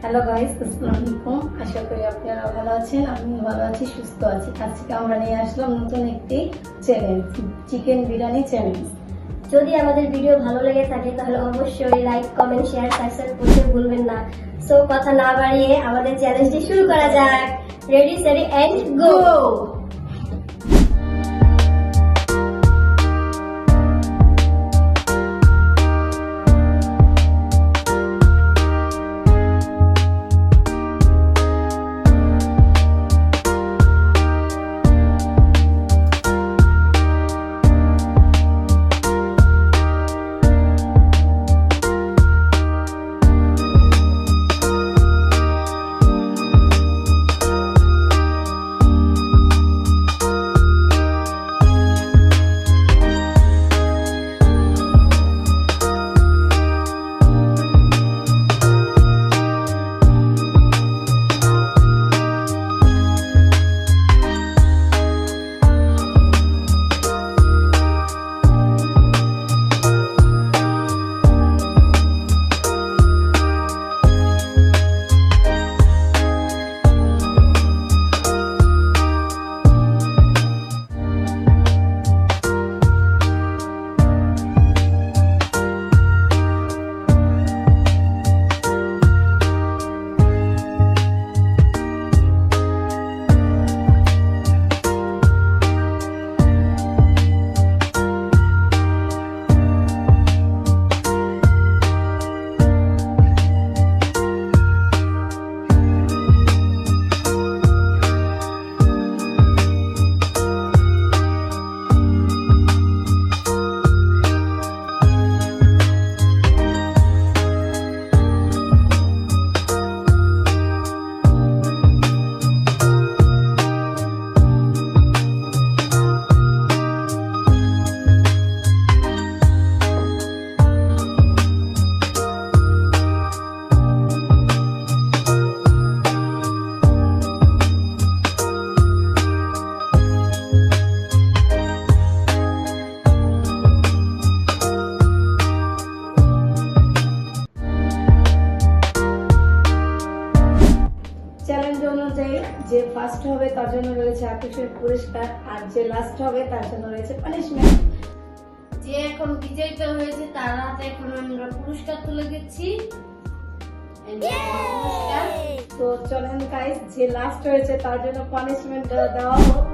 Hello guys, আসসালামু আলাইকুম। আশা করি আপনারা ভালো আছেন। আমি ভালো আছি, সুস্থ আছি। আজকে আমরা নিয়ে আসলাম নতুন একটি চ্যালেঞ্জ, চিকেন বিরিয়ানি চ্যালেঞ্জ। যদি আমাদের ভিডিও ভালো লেগে থাকে তাহলে অবশ্যই লাইক, কমেন্ট, শেয়ার, সাবস্ক্রাইব করতে ভুলবেন না। সো কথা না বাড়িয়ে আমাদের চ্যালেঞ্জটি শুরু করা যাক। রেডি, সেটি এন্ড গো। চ্যালেঞ্জ অনুযায়ী যে ফার্স্ট হবে তার জন্য রয়েছে আকর্ষণীয় পুরস্কার, আর যে লাস্ট হবে তার জন্য রয়েছে পানিশমেন্ট। যে এখন বিজয়িত হয়েছে তার হাতে এখন আমরা পুরস্কার তুলে দিচ্ছি। পুরস্কার তো চলেন গাইস, যে লাস্ট হয়েছে তার জন্য পানিশমেন্ট দেওয়া হোক।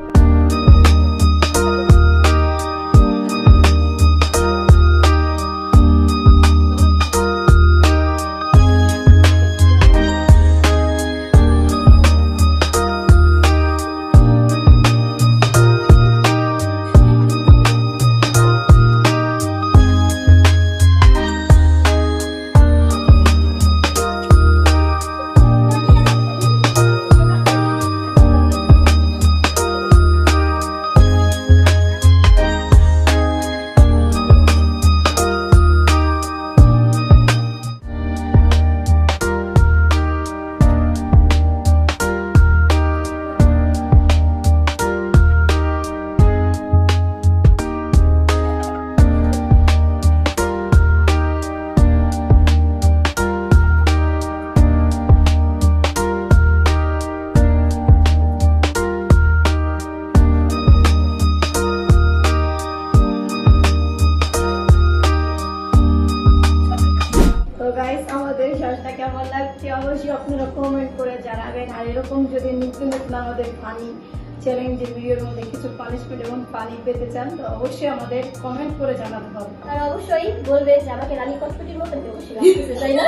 আমাদের সাজটা কেমন লাগছে অবশ্যই আপনারা কমেন্ট করে জানাবেন। আর এরকম যদি নতুন নতুন আমাদের ফানি চ্যালেঞ্জের ভিডিওর মধ্যে কিছু পানিশমেন্ট এবং ফানি পেতে চান তো অবশ্যই আমাদের কমেন্ট করে জানাতে হবে। তারা অবশ্যই বলবে যে আমাকে রানী কটকটির মতো অবশ্যই লাগতেছে, তাই না?